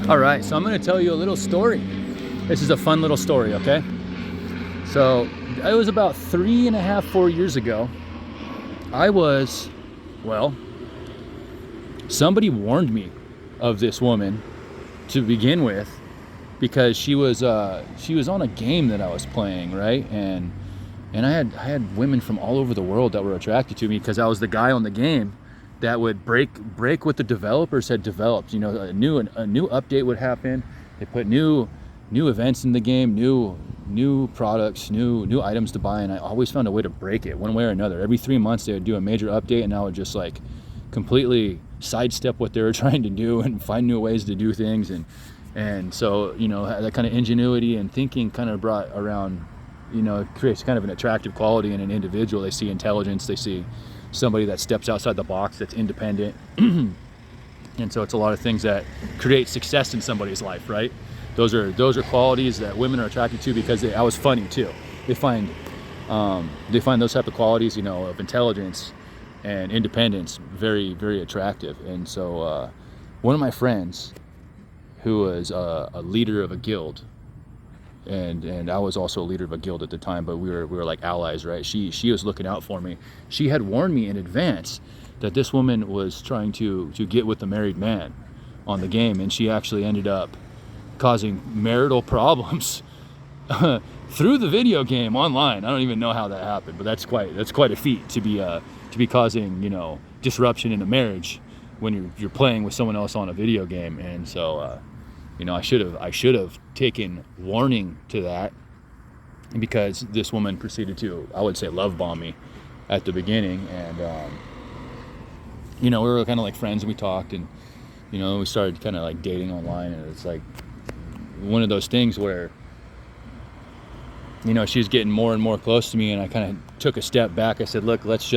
All right, so I'm going to tell you a little story. This is a fun little story, okay? So it was about 3.5, 4 years ago. Somebody warned me of this woman to begin with, because she was on a game that I was playing, right? And I had women from all over the world that were attracted to me because I was the guy on the game that would break what the developers had developed. You know, a new update would happen. They put new events in the game, new products, new items to buy, and I always found a way to break it one way or another. Every 3 months they would do a major update, and I would just like completely sidestep what they were trying to do and find new ways to do things. And so, you know, that kind of ingenuity and thinking kind of brought around, you know, it creates kind of an attractive quality in an individual. They see intelligence, they see somebody that steps outside the box, that's independent. And so it's a lot of things that create success in somebody's life, right? Those are qualities that women are attracted to because I was funny too. They find those type of qualities, you know, of intelligence and independence very, very attractive. And so one of my friends, who was a leader of a guild, and I was also a leader of a guild at the time, but we were like allies, right? She was looking out for me. She had warned me in advance that this woman was trying to get with a married man on the game, and she actually ended up causing marital problems through the video game online. I don't even know how that happened, but that's quite a feat to be causing, you know, disruption in a marriage when you're playing with someone else on a video game. And so you know, I should have taken warning to that, because this woman proceeded to, I would say, love bomb me at the beginning. And you know, we were kind of like friends, and we talked, and you know, we started kind of like dating online, and it's like one of those things where, you know, she was getting more and more close to me, and I kind of took a step back. I said, look, let's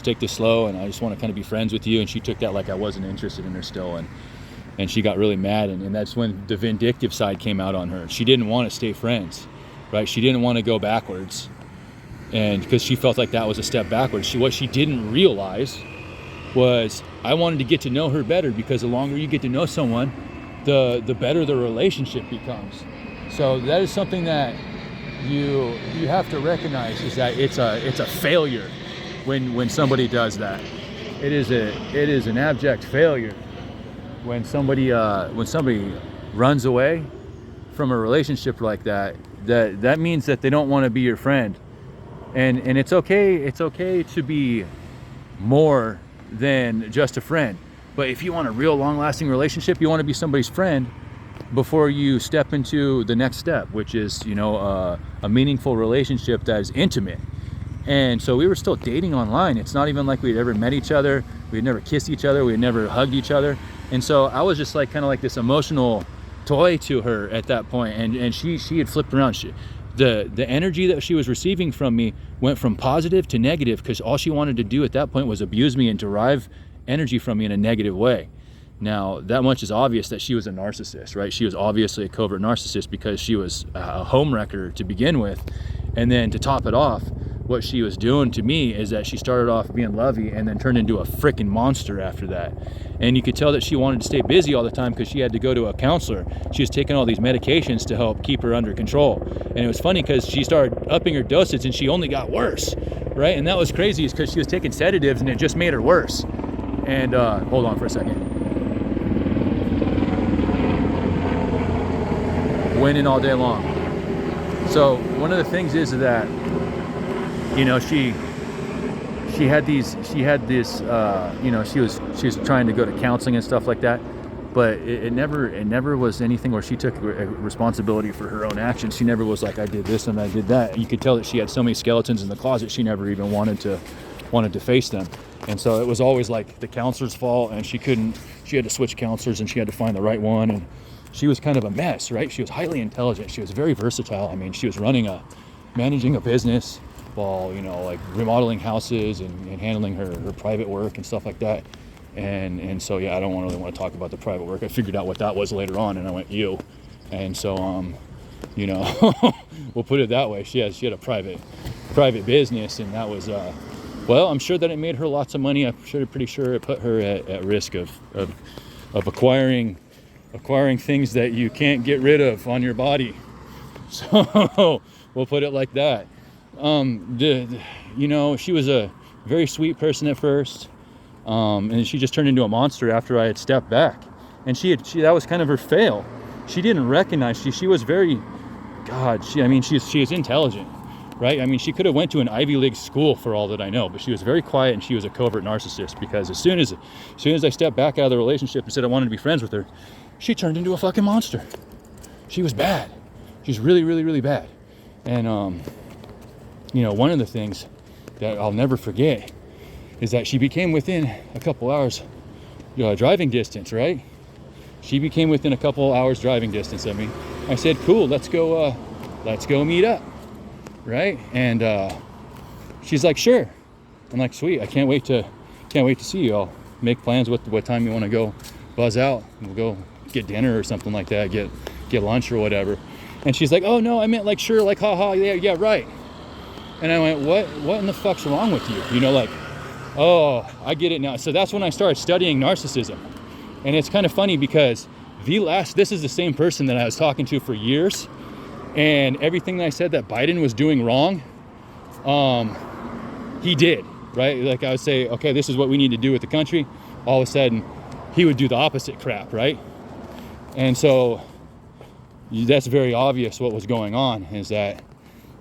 take this slow, and I just want to kind of be friends with you. And she took that like I wasn't interested in her still, and she got really mad, and that's when the vindictive side came out on her. She didn't want to stay friends, right? She didn't want to go backwards, and because she felt like that was a step backwards. What she didn't realize was I wanted to get to know her better, because the longer you get to know someone, the better the relationship becomes. So that is something that you have to recognize, is that it's a failure when somebody does that. It is an abject failure when somebody runs away from a relationship like that. That means that they don't want to be your friend, and it's okay to be more than just a friend. But if you want a real long-lasting relationship, you want to be somebody's friend before you step into the next step, which is, you know, a meaningful relationship that is intimate. And so we were still dating online. It's not even like we'd ever met each other. We'd never kissed each other. We'd never hugged each other. And so I was just like kind of like this emotional toy to her at that point. And she had flipped around. The energy that she was receiving from me went from positive to negative, because all she wanted to do at that point was abuse me and derive energy from me in a negative way. Now, that much is obvious that she was a narcissist, right? She was obviously a covert narcissist, because she was a homewrecker to begin with. And then to top it off, what she was doing to me is that she started off being lovey and then turned into a freaking monster after that. And you could tell that she wanted to stay busy all the time because she had to go to a counselor. She was taking all these medications to help keep her under control. And it was funny because she started upping her dosage and she only got worse, right? And that was crazy, is because she was taking sedatives and it just made her worse. And hold on for a second. Winning all day long. So one of the things is that, you know, she had this, you know, she was trying to go to counseling and stuff like that, but it never was anything where she took responsibility for her own actions. She never was like, I did this and I did that. You could tell that she had so many skeletons in the closet, she never even wanted to face them. And so it was always like the counselor's fault, and she had to switch counselors and she had to find the right one. And she was kind of a mess, right? She was highly intelligent. She was very versatile. I mean, she was managing a business while, you know, like remodeling houses and handling her private work and stuff like that. And so, yeah, I don't really want to talk about the private work. I figured out what that was later on, and I went, ew. And so, you know, we'll put it that way. She had a private business, and that was, well, I'm sure that it made her lots of money. I'm pretty sure it put her at risk of acquiring acquiring things that you can't get rid of on your body. So we'll put it like that. You know, she was a very sweet person at first, and she just turned into a monster after I had stepped back. And that was kind of her fail. She didn't recognize, she was very, God, she is intelligent, right? I mean, she could have went to an Ivy League school for all that I know, but she was very quiet, and she was a covert narcissist, because as soon as I stepped back out of the relationship and said I wanted to be friends with her, she turned into a fucking monster. She was bad. She's really, really, really bad. And, you know, one of the things that I'll never forget is that she became within a couple hours driving distance, right? She became within a couple hours driving distance of me. I said, cool, let's go meet up, right? And she's like, sure. I'm like, sweet, I can't wait to see you. I'll make plans what time you want to go buzz out. We'll go get dinner or something like that, get lunch or whatever. And she's like, oh no, I meant like, sure, like, haha, yeah, right. And I went, what in the fuck's wrong with you? You know, like, oh, I get it now. So that's when I started studying narcissism. And it's kind of funny because this is the same person that I was talking to for years. And everything that I said that Biden was doing wrong, he did, right? Like I would say, okay, this is what we need to do with the country. All of a sudden, he would do the opposite crap, right? And so that's very obvious what was going on, is that,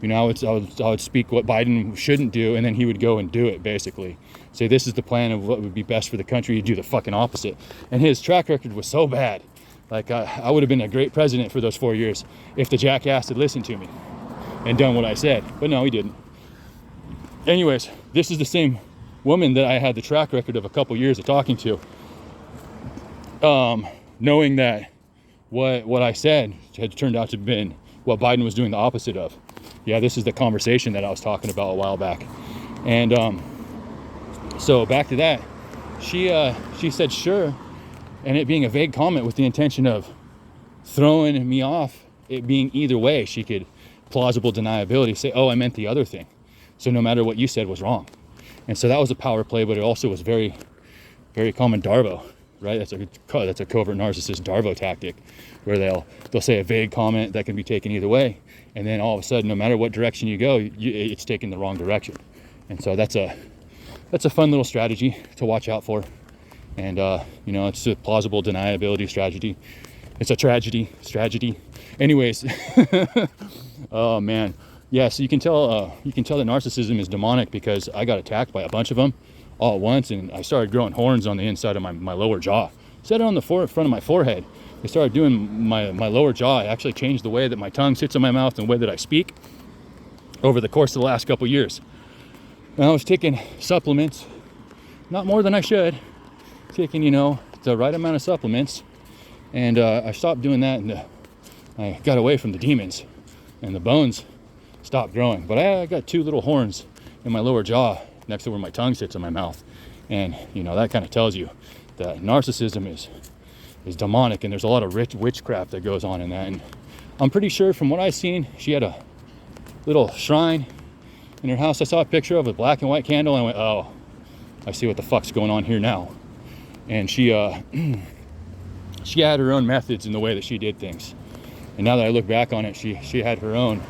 you know, I would speak what Biden shouldn't do, and then he would go and do it, basically. Say, this is the plan of what would be best for the country. He'd do the fucking opposite. And his track record was so bad. Like, I would have been a great president for those 4 years if the jackass had listened to me and done what I said. But no, he didn't. Anyways, this is the same woman that I had the track record of a couple years of talking to. Knowing that what I said had turned out to have been what Biden was doing the opposite of. Yeah, this is the conversation that I was talking about a while back. And so back to that, she said sure, and it being a vague comment with the intention of throwing me off, it being either way. She could plausible deniability say, oh, I meant the other thing, so no matter what you said was wrong. And so that was a power play, but it also was very, very common Darvo, right? That's a covert narcissist Darvo tactic, where they'll say a vague comment that can be taken either way, and then all of a sudden, no matter what direction you go, it's taken the wrong direction. And so that's a fun little strategy to watch out for. And you know, it's a plausible deniability strategy. It's a strategy. Anyways, oh man, yeah. So you can tell that narcissism is demonic, because I got attacked by a bunch of them all at once, and I started growing horns on the inside of my lower jaw. Set it on the front of my forehead. They started doing my lower jaw. I actually changed the way that my tongue sits in my mouth and the way that I speak over the course of the last couple years. And I was taking supplements, not more than I should, taking, you know, the right amount of supplements. And I stopped doing that, and I got away from the demons, and the bones stopped growing. But I got 2 little horns in my lower jaw next to where my tongue sits in my mouth. And, you know, that kind of tells you that narcissism is demonic, and there's a lot of witchcraft that goes on in that. And I'm pretty sure from what I've seen, she had a little shrine in her house. I saw a picture of a black and white candle, and I went, oh, I see what the fuck's going on here now. And she had her own methods in the way that she did things. And now that I look back on it, she had her own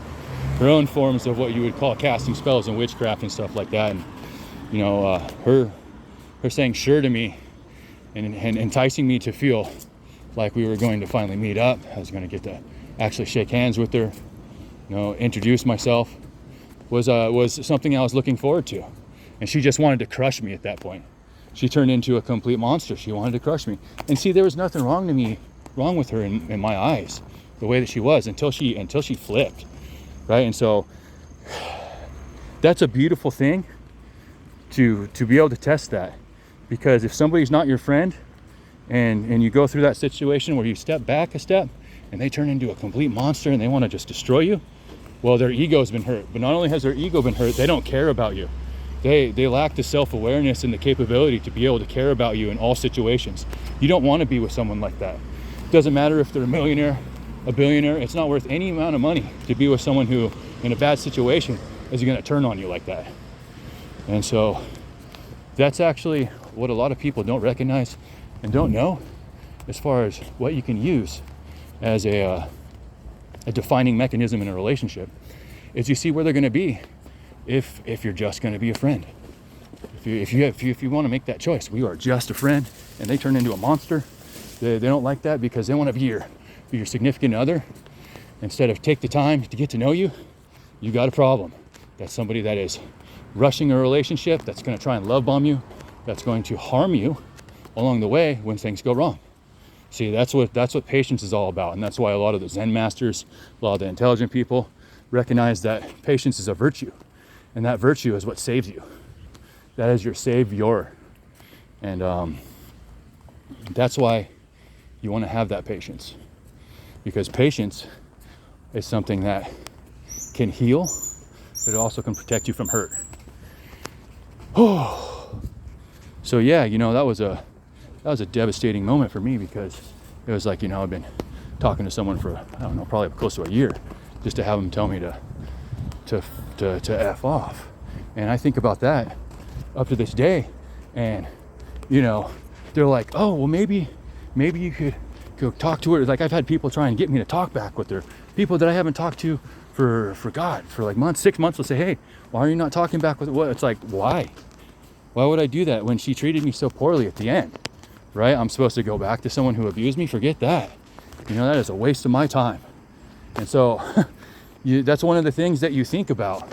forms of what you would call casting spells and witchcraft and stuff like that. And, you know, her saying sure to me and enticing me to feel like we were going to finally meet up. I was going to get to actually shake hands with her, you know, introduce myself, was something I was looking forward to. And she just wanted to crush me at that point. She turned into a complete monster. She wanted to crush me. And see, there was nothing wrong with her in my eyes, the way that she was, until she flipped, right? And so that's a beautiful thing to be able to test that. Because if somebody's not your friend, and you go through that situation where you step back a step and they turn into a complete monster and they want to just destroy you, well, their ego's been hurt. But not only has their ego been hurt, they don't care about you. They lack the self-awareness and the capability to be able to care about you in all situations. You don't want to be with someone like that. It doesn't matter if they're a millionaire, a billionaire. It's not worth any amount of money to be with someone who, in a bad situation, is going to turn on you like that. And so that's actually what a lot of people don't recognize and don't know, as far as what you can use as a defining mechanism in a relationship, is you see where they're going to be if you're just going to be a friend. If you want to make that choice, we are just a friend, and they turn into a monster. They don't like that because they want to be your significant other. Instead of take the time to get to know you, you got a problem. That's somebody that is rushing a relationship, that's going to try and love bomb you, that's going to harm you along the way when things go wrong. See, that's what patience is all about, and that's why a lot of the Zen masters, a lot of the intelligent people recognize that patience is a virtue, and that virtue is what saves you. That is your savior, and that's why you want to have that patience, because patience is something that can heal, but it also can protect you from hurt. So yeah, that was a devastating moment for me, because it was like, I've been talking to someone for, I don't know, probably close to a year, just to have them tell me to F off. And I think about that up to this day, and they're like, oh, well, maybe you could go talk to her. Like, I've had people try and get me to talk back with her, people that I haven't talked to for like months, 6 months, will say, hey, why are you not talking back with her? What? It's like, why would I do that when she treated me so poorly at the end, right? I'm supposed to go back to someone who abused me? Forget that. That is a waste of my time. And so that's one of the things that you think about.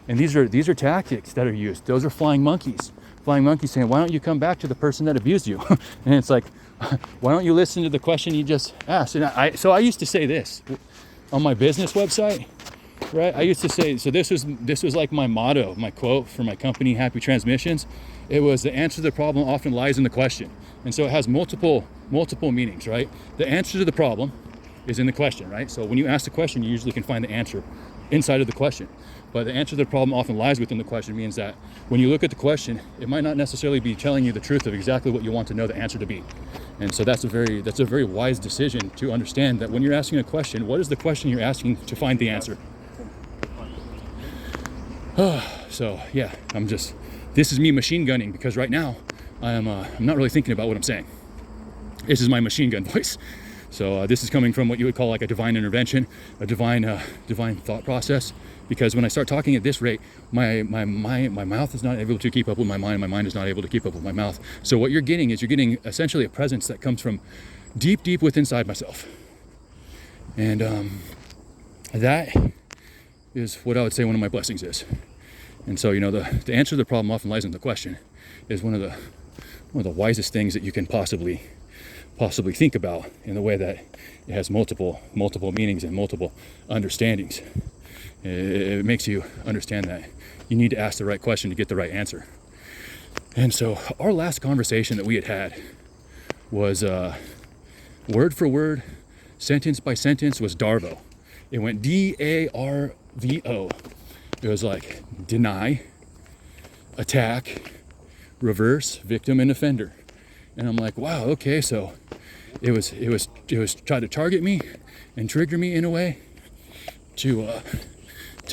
And these are tactics that are used. Those are flying monkeys saying, why don't you come back to the person that abused you? And it's like, why don't you listen to the question you just asked? And I used to say this on my business website, right? I used to say, so this was like my motto, my quote for my company, Happy Transmissions. It was, the answer to the problem often lies in the question. And so it has multiple meanings, right? The answer to the problem is in the question, right? So when you ask the question, you usually can find the answer inside of the question. But the answer to the problem often lies within the question means that when you look at the question, it might not necessarily be telling you the truth of exactly what you want to know the answer to be. And so that's a very wise decision to understand that when you're asking a question, what is the question you're asking to find the answer? So yeah, this is me machine gunning, because right now I'm not really thinking about what I'm saying. This is my machine gun voice. So this is coming from what you would call like a divine intervention, a divine thought process. Because when I start talking at this rate, my mouth is not able to keep up with my mind is not able to keep up with my mouth. So what you're getting is essentially a presence that comes from deep within inside myself. And that is what I would say one of my blessings is. And so, the answer to the problem often lies in the question is one of the wisest things that you can possibly think about, in the way that it has multiple meanings and multiple understandings. It makes you understand that you need to ask the right question to get the right answer. And so our last conversation that we had was word for word, sentence by sentence, was DARVO. It went DARVO. It was like deny, attack, reverse, victim, and offender. And I'm like, wow, okay, so it was try to target me and trigger me in a way to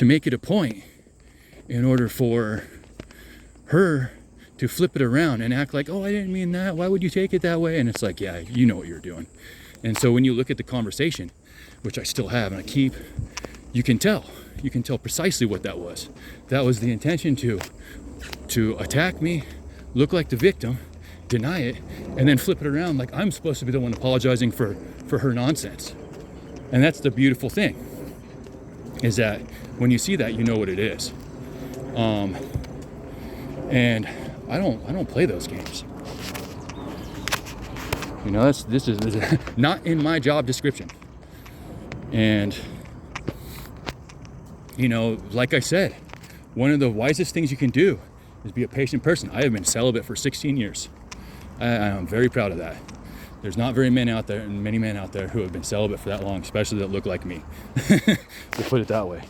make it a point in order for her to flip it around and act like, oh, I didn't mean that. Why would you take it that way? And it's like, yeah, you know what you're doing. And so when you look at the conversation, which I still have and I keep, you can tell precisely what that was. That was the intention to attack me, look like the victim, deny it, and then flip it around like I'm supposed to be the one apologizing for her nonsense. And that's the beautiful thing, is that when you see that, you know what it is. And I don't play those games. This is not in my job description. And like I said, one of the wisest things you can do is be a patient person. I have been celibate for 16 years. I'm very proud of that. There's not many men out there who have been celibate for that long, especially that look like me. To put it that way.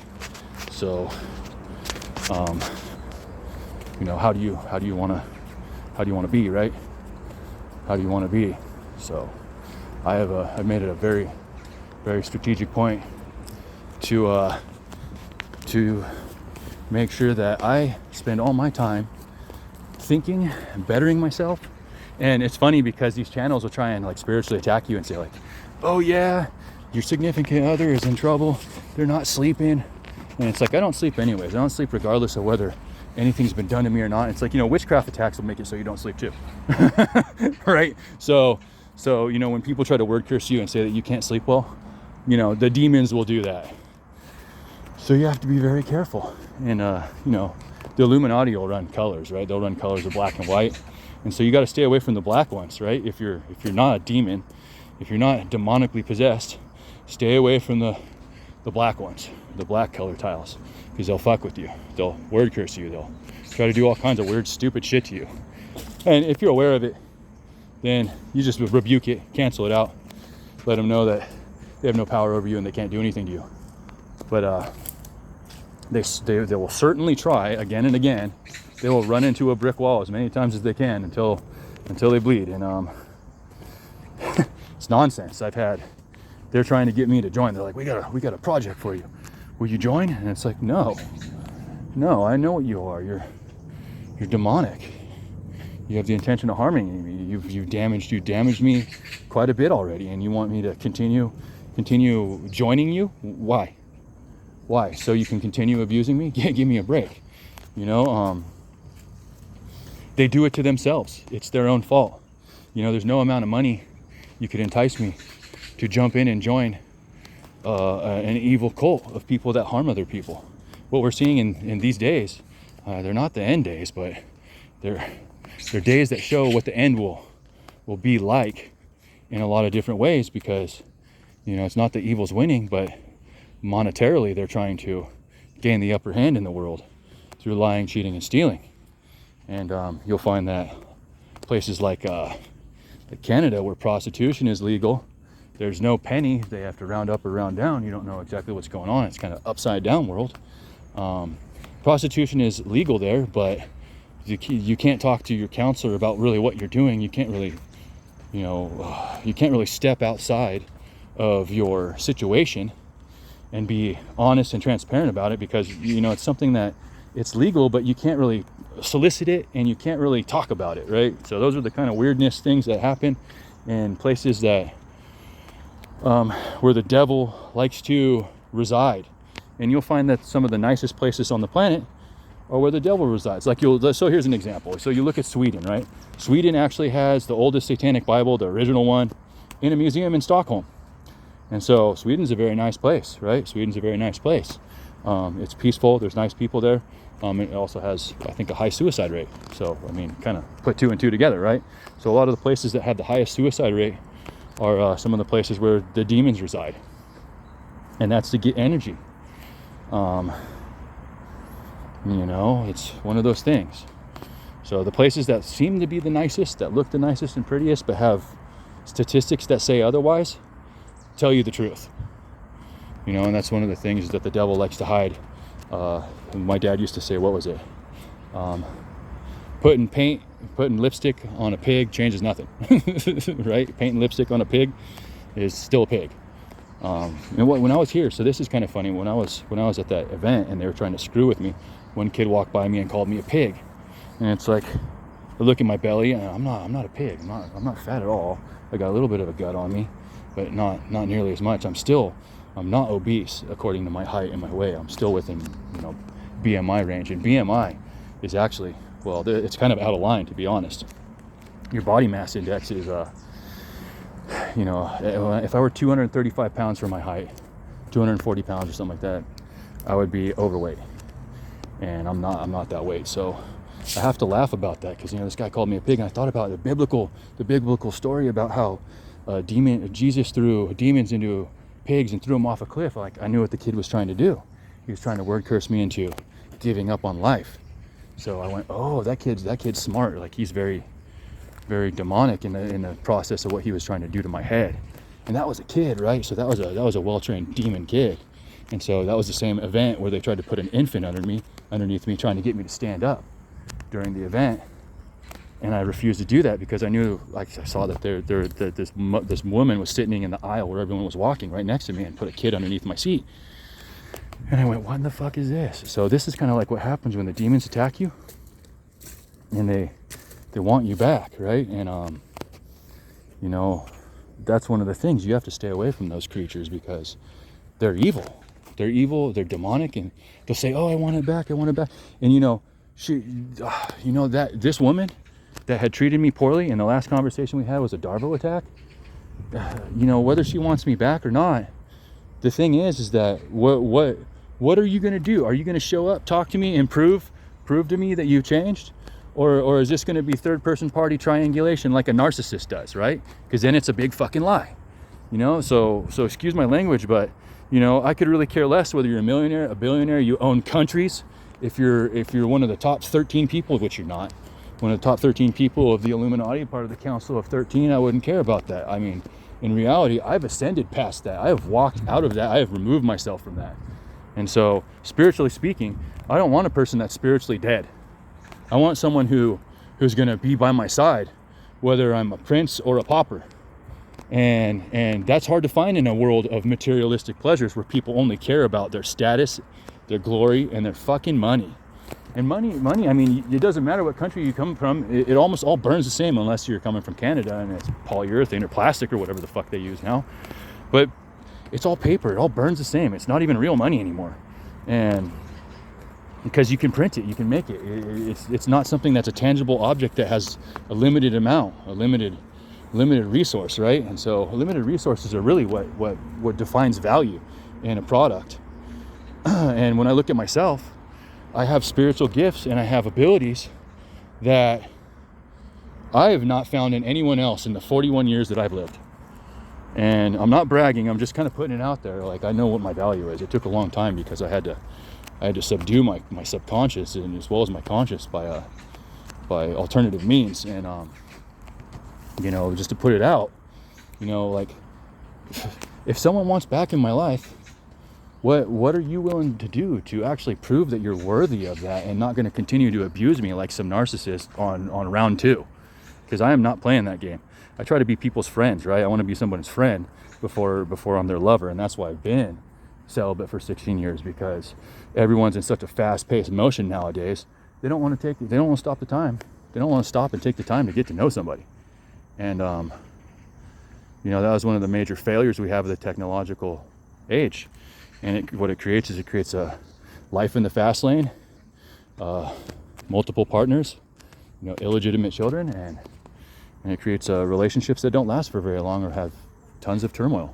So, how do you want to be, right? How do you want to be? So, I've made it a very, very strategic point to make sure that I spend all my time thinking and bettering myself And it's funny because these channels will try and like spiritually attack you and say like, oh yeah, your significant other is in trouble, they're not sleeping. And it's like, I don't sleep anyways. I don't sleep regardless of whether anything's been done to me or not. It's like, witchcraft attacks will make it so you don't sleep too. Right? So when people try to word curse you and say that you can't sleep well, the demons will do that. So you have to be very careful. And the Illuminati will run colors, right? They'll run colors of black and white. And so you got to stay away from the black ones, right? If you're not a demon, if you're not demonically possessed, stay away from the black ones, the black color tiles, because they'll fuck with you. They'll word curse you. They'll try to do all kinds of weird, stupid shit to you. And if you're aware of it, then you just rebuke it, cancel it out, let them know that they have no power over you and they can't do anything to you. But they will certainly try again and again. They will run into a brick wall as many times as they can until they bleed. And it's nonsense. They're trying to get me to join. They're like, we got a project for you. Will you join? And it's like, no, I know what you are. You're demonic. You have the intention of harming me. You've damaged me quite a bit already, and you want me to continue joining you? Why? So you can continue abusing me? Yeah, give me a break. They do it to themselves. It's their own fault. There's no amount of money you could entice me to jump in and join an evil cult of people that harm other people. What we're seeing in these days, they're not the end days, but they're days that show what the end will be like in a lot of different ways, because it's not that evil's winning, but monetarily they're trying to gain the upper hand in the world through lying, cheating, and stealing. And you'll find that places like Canada, where prostitution is legal, there's no penny. They have to round up or round down. You don't know exactly what's going on. It's kind of upside down world. Prostitution is legal there, but you can't talk to your counselor about really what you're doing. You can't really, you can't really step outside of your situation and be honest and transparent about it, because it's something that it's legal, but you can't really solicit it and you can't really talk about it, right? So those are the kind of weirdness things that happen in places that where the devil likes to reside. And you'll find that some of the nicest places on the planet are where the devil resides. So here's an example. So you look at Sweden, right? Sweden actually has the oldest satanic Bible, the original one, in a museum in Stockholm. And so Sweden's a very nice place, right? Sweden's a very nice place. It's peaceful. There's nice people there. It also has, I think, a high suicide rate. So, kind of put two and two together, right? So a lot of the places that have the highest suicide rate are some of the places where the demons reside. And that's to get energy. It's one of those things. So the places that seem to be the nicest, that look the nicest and prettiest, but have statistics that say otherwise, tell you the truth. And that's one of the things that the devil likes to hide. My dad used to say, what was it? Putting lipstick on a pig changes nothing, right? Painting lipstick on a pig is still a pig. And when I was here, so this is kind of funny. When I was at that event and they were trying to screw with me, one kid walked by me and called me a pig, and it's like, I look at my belly and I'm not a pig. I'm not fat at all. I got a little bit of a gut on me, but not nearly as much. I'm not obese according to my height and my weight. I'm still within BMI range, and BMI is actually, well, it's kind of out of line, to be honest. Your body mass index is if I were 235 pounds for my height, 240 pounds or something like that, I would be overweight, and I'm not that weight. So I have to laugh about that, because this guy called me a pig, and I thought about the biblical story about how Jesus threw demons into pigs and threw them off a cliff. Like, I knew what the kid was trying to do. He was trying to word curse me into giving up on life. So I went, oh, that kid's smart. Like, he's very, very demonic in the process of what he was trying to do to my head. And that was a kid, right? So that was a well-trained demon kid. And so that was the same event where they tried to put an infant underneath me, trying to get me to stand up during the event. And I refused to do that because I knew, like, I saw that this woman was sitting in the aisle where everyone was walking right next to me, and put a kid underneath my seat. And I went, what in the fuck is this? So this is kind of like what happens when the demons attack you, and they want you back, right? And you know, that's one of the things. You have to stay away from those creatures because they're evil. They're evil, they're demonic, and they'll say, oh, I want it back, I want it back. And you know, that this woman that had treated me poorly in the last conversation we had was a Darvo attack. You know, whether she wants me back or not, the thing is that what are you going to do? Are you going to show up, talk to me, and prove to me that you've changed? Or is this going to be third person party triangulation like a narcissist does, right? Because then it's a big fucking lie, you know? So excuse my language, but you know, I could really care less whether you're a millionaire, a billionaire, you own countries. If you're one of the top 13 people, which you're not, one of the top 13 people of the Illuminati, part of the Council of 13, I wouldn't care about that. I mean, in reality, I've ascended past that. I have walked out of that. I have removed myself from that. And so, spiritually speaking, I don't want a person that's spiritually dead. I want someone who's going to be by my side, whether I'm a prince or a pauper. And that's hard to find in a world of materialistic pleasures where people only care about their status, their glory, and their fucking money. And money, I mean, it doesn't matter what country you come from, it almost all burns the same unless you're coming from Canada and it's polyurethane or plastic or whatever the fuck they use now. But it's all paper, it all burns the same. It's not even real money anymore. And because you can print it, you can make it. It's not something that's a tangible object that has a limited amount, a limited resource, right? And so limited resources are really what defines value in a product. And when I look at myself, I have spiritual gifts and I have abilities that I have not found in anyone else in the 41 years that I've lived. And I'm not bragging, I'm just kind of putting it out there. Like, I know what my value is. It took a long time because I had to subdue my subconscious and as well as my conscious by alternative means. And you know, just to put it out, you know, like, if someone wants back in my life, what are you willing to do to actually prove that you're worthy of that and not going to continue to abuse me like some narcissist on round 2? Because I am not playing that game. I try to be people's friends, right? I want to be someone's friend before I'm their lover, and that's why I've been celibate for 16 years, because everyone's in such a fast-paced motion nowadays. They don't want to stop the time. They don't want to stop and take the time to get to know somebody. And you know, that was one of the major failures we have of the technological age. And what it creates is a life in the fast lane, multiple partners, you know, illegitimate children, and it creates relationships that don't last for very long or have tons of turmoil.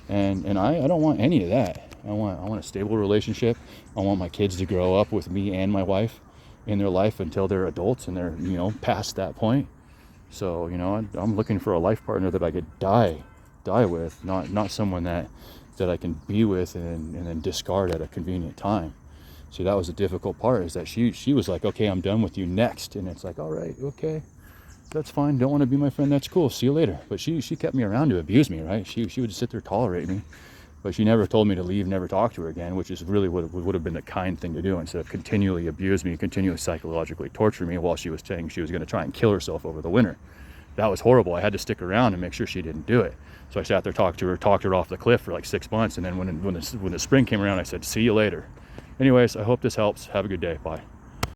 And I don't want any of that. I want a stable relationship. I want my kids to grow up with me and my wife in their life until they're adults and they're, you know, past that point. So, you know, I'm looking for a life partner that I could die with, not someone that I can be with and then discard at a convenient time. See, that was the difficult part, is that she was like, okay, I'm done with you, next. And it's like, all right, okay, that's fine. Don't want to be my friend. That's cool. See you later. But she kept me around to abuse me, right? She would just sit there, tolerate me, but she never told me to leave, never talk to her again, which is really what would have been the kind thing to do, instead of continually abuse me, continually psychologically torture me while she was saying she was going to try and kill herself over the winter. That was horrible. I had to stick around and make sure she didn't do it. So I sat there, talked her off the cliff for like 6 months. And then when the spring came around, I said, see you later. Anyways, I hope this helps. Have a good day. Bye.